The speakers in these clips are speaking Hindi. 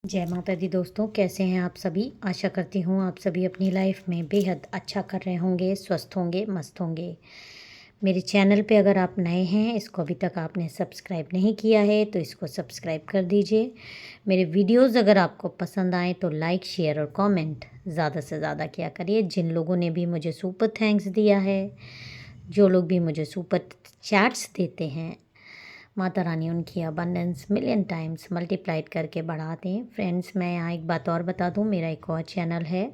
जय माता दी दोस्तों, कैसे हैं आप सभी। आशा करती हूँ आप सभी अपनी लाइफ में बेहद अच्छा कर रहे होंगे, स्वस्थ होंगे, मस्त होंगे। मेरे चैनल पे अगर आप नए हैं, इसको अभी तक आपने सब्सक्राइब नहीं किया है तो इसको सब्सक्राइब कर दीजिए। मेरे वीडियोस अगर आपको पसंद आए तो लाइक, शेयर और कमेंट ज़्यादा से ज़्यादा किया करिए। जिन लोगों ने भी मुझे सुपर थैंक्स दिया है, जो लोग भी मुझे सुपर चैट्स देते हैं, माता रानी उनकी अबंडेंस मिलियन टाइम्स मल्टीप्लाइड करके बढ़ा दें। फ्रेंड्स, मैं यहाँ एक बात और बता दूँ, मेरा एक और चैनल है,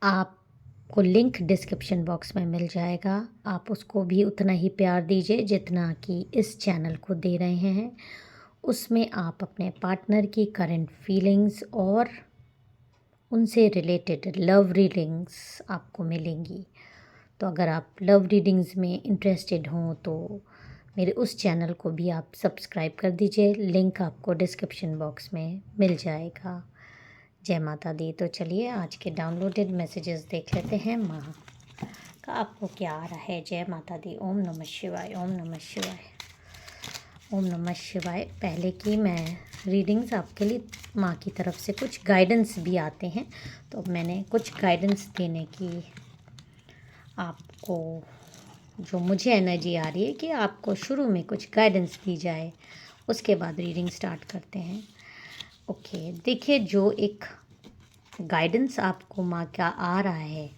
आपको लिंक डिस्क्रिप्शन बॉक्स में मिल जाएगा। आप उसको भी उतना ही प्यार दीजिए जितना कि इस चैनल को दे रहे हैं। उसमें आप अपने पार्टनर की करंट फीलिंग्स और उनसे रिलेटेड लव रीडिंग्स आपको मिलेंगी। तो अगर आप लव रीडिंग्स में इंटरेस्टेड हों तो मेरे उस चैनल को भी आप सब्सक्राइब कर दीजिए। लिंक आपको डिस्क्रिप्शन बॉक्स में मिल जाएगा। जय माता दी। तो चलिए आज के डाउनलोडेड मैसेजेस देख लेते हैं। माँ का आपको क्या आ रहा है। जय माता दी। ओम नमः शिवाय, ओम नमः शिवाय, ओम नमः शिवाय। पहले की मैं रीडिंग्स आपके लिए माँ की तरफ से कुछ गाइडेंस भी आते हैं, तो मैंने कुछ गाइडेंस देने की आपको, जो मुझे एनर्जी आ रही है कि आपको शुरू में कुछ गाइडेंस दी जाए, उसके बाद रीडिंग स्टार्ट करते हैं। ओके, देखिए, जो एक गाइडेंस आपको माँ का आ रहा है,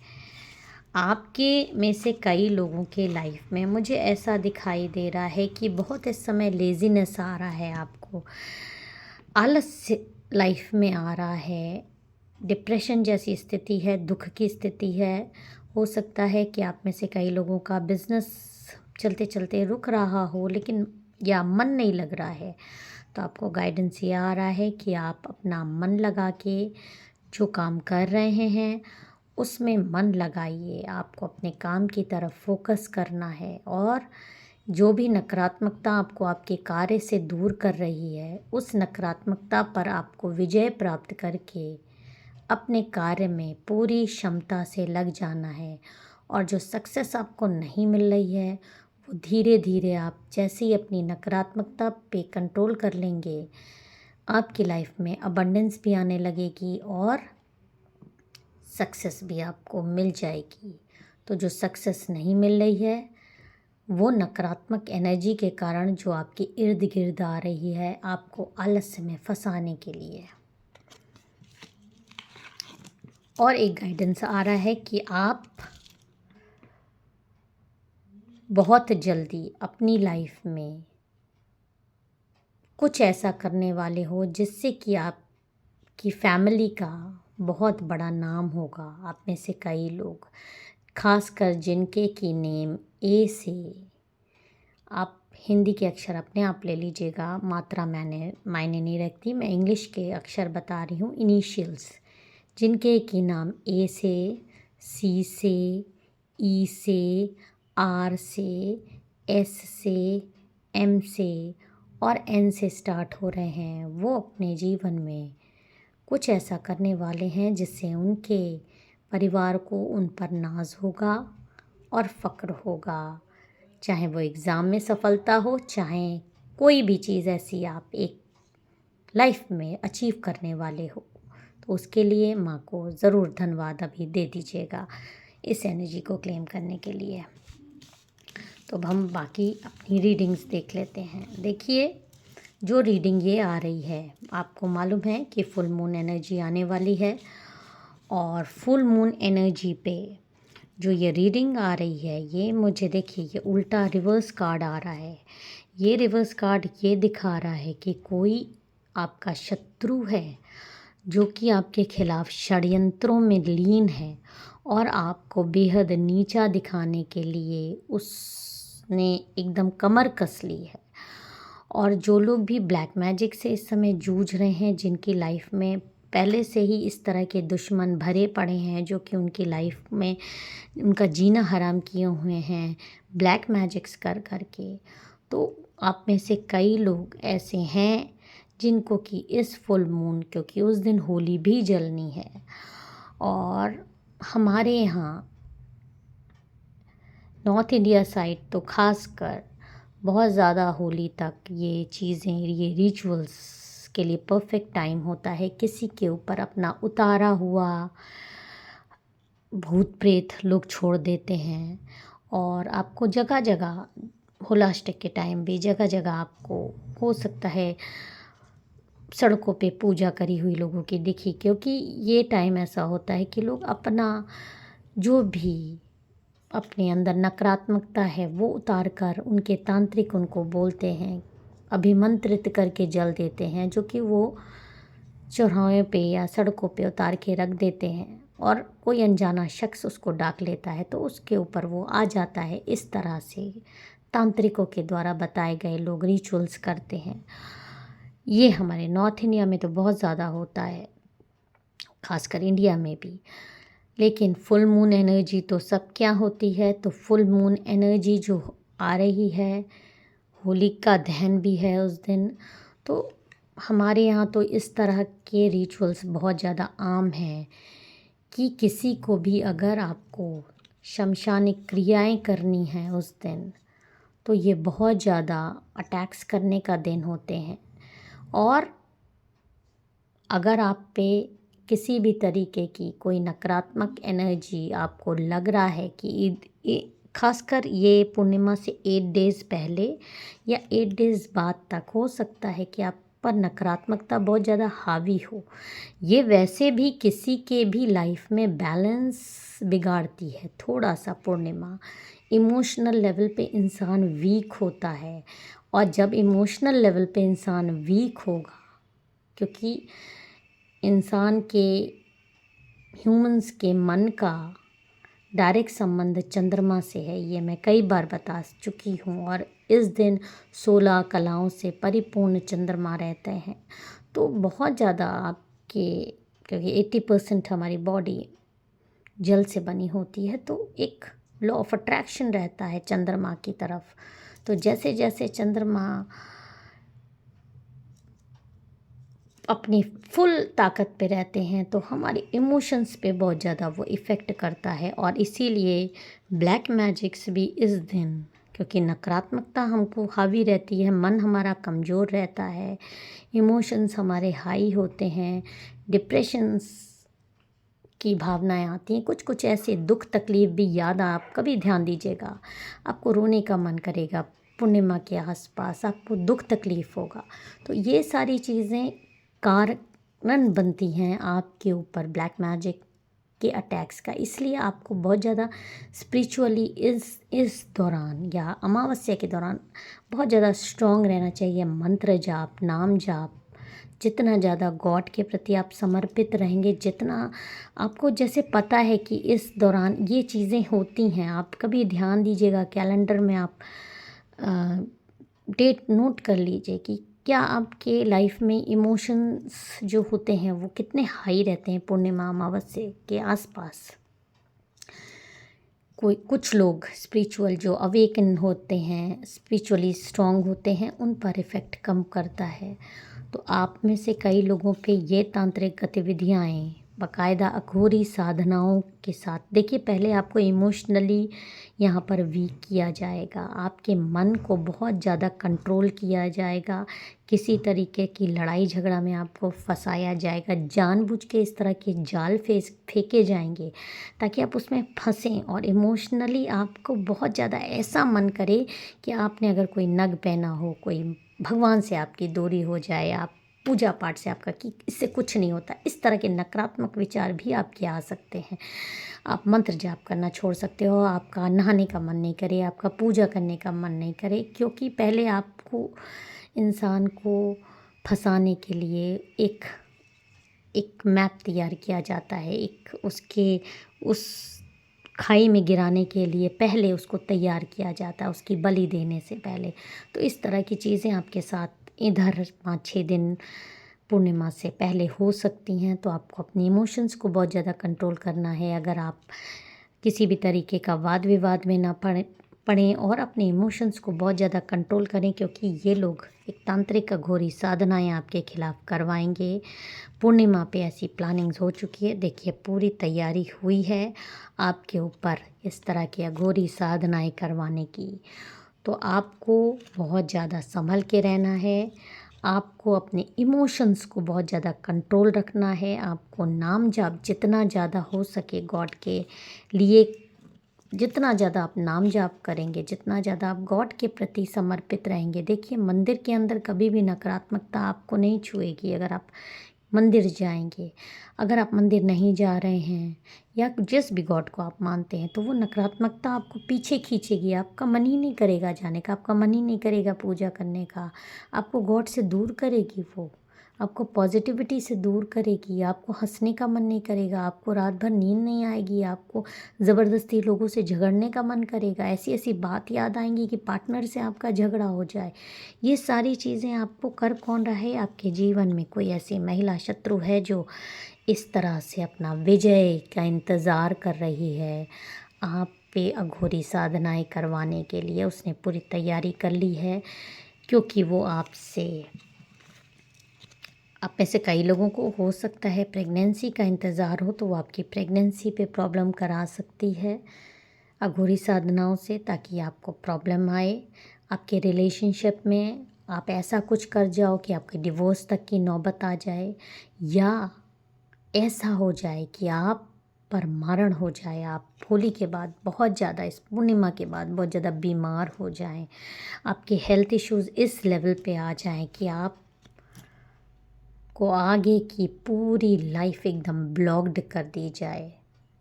आपके में से कई लोगों के लाइफ में मुझे ऐसा दिखाई दे रहा है कि बहुत इस समय लेज़ीनेस आ रहा है, आपको आलस लाइफ में आ रहा है, डिप्रेशन जैसी स्थिति है, दुख की स्थिति है। हो सकता है कि आप में से कई लोगों का बिजनेस चलते चलते रुक रहा हो, लेकिन या मन नहीं लग रहा है। तो आपको गाइडेंस ये आ रहा है कि आप अपना मन लगा के जो काम कर रहे हैं उसमें मन लगाइए। आपको अपने काम की तरफ फोकस करना है और जो भी नकारात्मकता आपको आपके कार्य से दूर कर रही है, उस नकारात्मकता पर आपको विजय प्राप्त करके अपने कार्य में पूरी क्षमता से लग जाना है। और जो सक्सेस आपको नहीं मिल रही है, वो धीरे धीरे आप जैसे ही अपनी नकारात्मकता पे कंट्रोल कर लेंगे, आपकी लाइफ में अबंडेंस भी आने लगेगी और सक्सेस भी आपको मिल जाएगी। तो जो सक्सेस नहीं मिल रही है, वो नकारात्मक एनर्जी के कारण जो आपके इर्द गिर्द आ रही है, आपको आलस्य में फंसाने के लिए। और एक गाइडेंस आ रहा है कि आप बहुत जल्दी अपनी लाइफ में कुछ ऐसा करने वाले हो जिससे कि आपकी फैमिली का बहुत बड़ा नाम होगा। आप में से कई लोग, खासकर जिनके की नेम ए से, आप हिंदी के अक्षर अपने आप ले लीजिएगा, मात्रा मायने नहीं रखती, मैं इंग्लिश के अक्षर बता रही हूँ, इनिशियल्स। जिनके की नाम ए से, सी से, ई से, आर से, एस से, एम से और एन से स्टार्ट हो रहे हैं, वो अपने जीवन में कुछ ऐसा करने वाले हैं जिससे उनके परिवार को उन पर नाज होगा और फ़क्र होगा। चाहे वो एग्ज़ाम में सफलता हो, चाहे कोई भी चीज़ ऐसी आप एक लाइफ में अचीव करने वाले हो, तो उसके लिए माँ को ज़रूर धन्यवाद अभी दे दीजिएगा इस एनर्जी को क्लेम करने के लिए। तो अब हम बाकी अपनी रीडिंग्स देख लेते हैं। देखिए, जो रीडिंग ये आ रही है, आपको मालूम है कि फुल मून एनर्जी आने वाली है, और फुल मून एनर्जी पे जो ये रीडिंग आ रही है, ये मुझे देखिए, ये उल्टा रिवर्स कार्ड आ रहा है। ये रिवर्स कार्ड ये दिखा रहा है कि कोई आपका शत्रु है जो कि आपके खिलाफ षड्यंत्रों में लीन है और आपको बेहद नीचा दिखाने के लिए उसने एकदम कमर कस ली है। और जो लोग भी ब्लैक मैजिक से इस समय जूझ रहे हैं, जिनकी लाइफ में पहले से ही इस तरह के दुश्मन भरे पड़े हैं जो कि उनकी लाइफ में उनका जीना हराम किए हुए हैं ब्लैक मैजिक्स कर कर के, तो आप में से कई लोग ऐसे हैं जिनको कि इस फुल मून, क्योंकि उस दिन होली भी जलनी है, और हमारे यहाँ नॉर्थ इंडिया साइड तो खासकर बहुत ज़्यादा होली तक ये चीज़ें, ये रिचुअल्स के लिए परफेक्ट टाइम होता है। किसी के ऊपर अपना उतारा हुआ भूत प्रेत लोग छोड़ देते हैं, और आपको जगह जगह होलाष्टक के टाइम भी जगह जगह आपको हो सकता है सड़कों पे पूजा करी हुई लोगों की दिखी, क्योंकि ये टाइम ऐसा होता है कि लोग अपना जो भी अपने अंदर नकारात्मकता है वो उतार कर उनके तांत्रिक उनको बोलते हैं, अभिमंत्रित करके जल देते हैं, जो कि वो चौराहे पे या सड़कों पे उतार के रख देते हैं और कोई अनजाना शख्स उसको डाक लेता है तो उसके ऊपर वो आ जाता है। इस तरह से तांत्रिकों के द्वारा बताए गए लोग रिचुअल्स करते हैं। ये हमारे नॉर्थ इंडिया में तो बहुत ज़्यादा होता है, खासकर इंडिया में भी। लेकिन फुल मून एनर्जी तो सब क्या होती है, तो फुल मून एनर्जी जो आ रही है, होलिका दहन भी है उस दिन। तो हमारे यहाँ तो इस तरह के रिचुअल्स बहुत ज़्यादा आम हैं कि किसी को भी अगर आपको शमशानिक क्रियाएं करनी हैं उस दिन, तो ये बहुत ज़्यादा अटैक्स करने का दिन होते हैं। और अगर आप पे किसी भी तरीके की कोई नकारात्मक एनर्जी आपको लग रहा है कि खासकर ये पूर्णिमा से 8 डेज़ पहले या 8 डेज़ बाद तक हो सकता है कि आप पर नकारात्मकता बहुत ज़्यादा हावी हो। ये वैसे भी किसी के भी लाइफ में बैलेंस बिगाड़ती है थोड़ा सा पूर्णिमा। इमोशनल लेवल पे इंसान वीक होता है, और जब इमोशनल लेवल पे इंसान वीक होगा, क्योंकि इंसान के ह्यूमंस के मन का डायरेक्ट संबंध चंद्रमा से है, ये मैं कई बार बता चुकी हूँ। और इस दिन 16 कलाओं से परिपूर्ण चंद्रमा रहते हैं, तो बहुत ज़्यादा आपके, क्योंकि 80% हमारी बॉडी जल से बनी होती है, तो एक लॉ ऑफ अट्रैक्शन रहता है चंद्रमा की तरफ। तो जैसे जैसे चंद्रमा अपनी फुल ताकत पे रहते हैं तो हमारे इमोशंस पे बहुत ज़्यादा वो इफ़ेक्ट करता है। और इसीलिए ब्लैक मैजिक्स भी इस दिन, क्योंकि नकारात्मकता हमको हावी रहती है, मन हमारा कमज़ोर रहता है, इमोशंस हमारे हाई होते हैं, डिप्रेशंस की भावनाएं आती हैं, कुछ कुछ ऐसे दुख तकलीफ़ भी याद, आप कभी ध्यान दीजिएगा, आपको रोने का मन करेगा पूर्णिमा के आसपास, आपको दुख तकलीफ़ होगा। तो ये सारी चीज़ें कारण बनती हैं आपके ऊपर ब्लैक मैजिक के अटैक्स का। इसलिए आपको बहुत ज़्यादा स्पिरिचुअली इस दौरान या अमावस्या के दौरान बहुत ज़्यादा स्ट्रॉन्ग रहना चाहिए। मंत्र जाप, नाम जाप, जितना ज़्यादा गॉड के प्रति आप समर्पित रहेंगे, जितना आपको जैसे पता है कि इस दौरान ये चीज़ें होती हैं, आप कभी ध्यान दीजिएगा, कैलेंडर में आप डेट नोट कर लीजिए कि क्या आपके लाइफ में इमोशंस जो होते हैं वो कितने हाई रहते हैं पूर्णिमा अमावस्या के आसपास। कुछ लोग स्पिरिचुअल जो अवेकन होते हैं, स्पिरिचुअली स्ट्रांग होते हैं, उन पर इफ़ेक्ट कम करता है। तो आप में से कई लोगों पे ये तांत्रिक गतिविधियाँ बाकायदा अघोरी साधनाओं के साथ, देखिए पहले आपको इमोशनली यहाँ पर वीक किया जाएगा, आपके मन को बहुत ज़्यादा कंट्रोल किया जाएगा, किसी तरीके की लड़ाई झगड़ा में आपको फंसाया जाएगा, जानबूझ के इस तरह के जाल फेंके जाएंगे ताकि आप उसमें फंसें, और इमोशनली आपको बहुत ज़्यादा ऐसा मन करे कि आपने अगर कोई नग पहना हो, कोई भगवान से आपकी दूरी हो जाए, आप पूजा पाठ से आपका कि इससे कुछ नहीं होता, इस तरह के नकारात्मक विचार भी आपके आ सकते हैं। आप मंत्र जाप करना छोड़ सकते हो, आपका नहाने का मन नहीं करे, आपका पूजा करने का मन नहीं करे, क्योंकि पहले आपको इंसान को फंसाने के लिए एक मैप तैयार किया जाता है, एक उसके उस खाई में गिराने के लिए पहले उसको तैयार किया जाता है, उसकी बलि देने से पहले। तो इस तरह की चीज़ें आपके साथ इधर 5-6 दिन पूर्णिमा से पहले हो सकती हैं। तो आपको अपने इमोशंस को बहुत ज़्यादा कंट्रोल करना है। अगर आप किसी भी तरीके का वाद विवाद में ना पड़ें और अपने इमोशंस को बहुत ज़्यादा कंट्रोल करें, क्योंकि ये लोग एक तांत्रिक अघोरी साधनाएं आपके खिलाफ करवाएंगे। पूर्णिमा पे ऐसी प्लानिंग्स हो चुकी है, देखिए पूरी तैयारी हुई है आपके ऊपर इस तरह की अघोरी साधनाएं करवाने की। तो आपको बहुत ज़्यादा संभल के रहना है। आपको अपने इमोशंस को बहुत ज़्यादा कंट्रोल रखना है। आपको नाम जाप जितना ज़्यादा हो सके गॉड के लिए, जितना ज़्यादा आप नाम जाप करेंगे, जितना ज़्यादा आप गॉड के प्रति समर्पित रहेंगे। देखिए, मंदिर के अंदर कभी भी नकारात्मकता आपको नहीं छुएगी अगर आप मंदिर जाएंगे। अगर आप मंदिर नहीं जा रहे हैं या जिस भी गॉड को आप मानते हैं, तो वो नकारात्मकता आपको पीछे खींचेगी। आपका मन ही नहीं करेगा जाने का, आपका मन ही नहीं करेगा पूजा करने का। आपको गॉड से दूर करेगी वो, आपको पॉजिटिविटी से दूर करेगी। आपको हंसने का मन नहीं करेगा, आपको रात भर नींद नहीं आएगी, आपको ज़बरदस्ती लोगों से झगड़ने का मन करेगा। ऐसी ऐसी बात याद आएंगी कि पार्टनर से आपका झगड़ा हो जाए। ये सारी चीज़ें आपको कर कौन रहा है? आपके जीवन में कोई ऐसी महिला शत्रु है जो इस तरह से अपना विजय का इंतज़ार कर रही है। आप पे अघोरी साधनाएं करवाने के लिए उसने पूरी तैयारी कर ली है, क्योंकि वो आपसे, आप में से कई लोगों को हो सकता है प्रेगनेंसी का इंतज़ार हो, तो वो आपकी प्रेगनेंसी पे प्रॉब्लम करा सकती है अघोरी साधनाओं से, ताकि आपको प्रॉब्लम आए आपके रिलेशनशिप में। आप ऐसा कुछ कर जाओ कि आपके डिवोर्स तक की नौबत आ जाए, या ऐसा हो जाए कि आप पर मरण हो जाए। आप होली के बाद बहुत ज़्यादा, इस पूर्णिमा के बाद बहुत ज़्यादा बीमार हो जाएं। आपके हेल्थ इश्यूज़ इस लेवल पे आ जाएं कि आप को आगे की पूरी लाइफ एकदम ब्लॉक्ड कर दी जाए।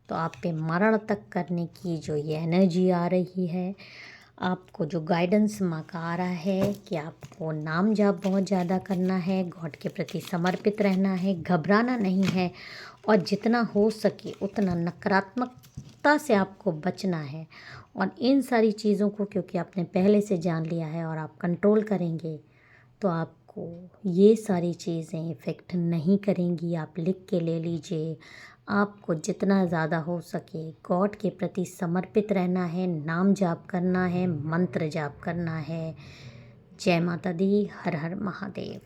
तो आप पे मरण तक करने की जो ये एनर्जी आ रही है, आपको जो गाइडेंस माँ का आ रहा है कि आपको नाम जाप बहुत ज़्यादा करना है, गॉड के प्रति समर्पित रहना है, घबराना नहीं है, और जितना हो सके उतना नकारात्मकता से आपको बचना है। और इन सारी चीज़ों को क्योंकि आपने पहले से जान लिया है और आप कंट्रोल करेंगे, तो आपको ये सारी चीज़ें इफ़ेक्ट नहीं करेंगी। आप लिख के ले लीजिए। आपको जितना ज़्यादा हो सके गॉड के प्रति समर्पित रहना है, नाम जाप करना है, मंत्र जाप करना है। जय माता दी, हर हर महादेव।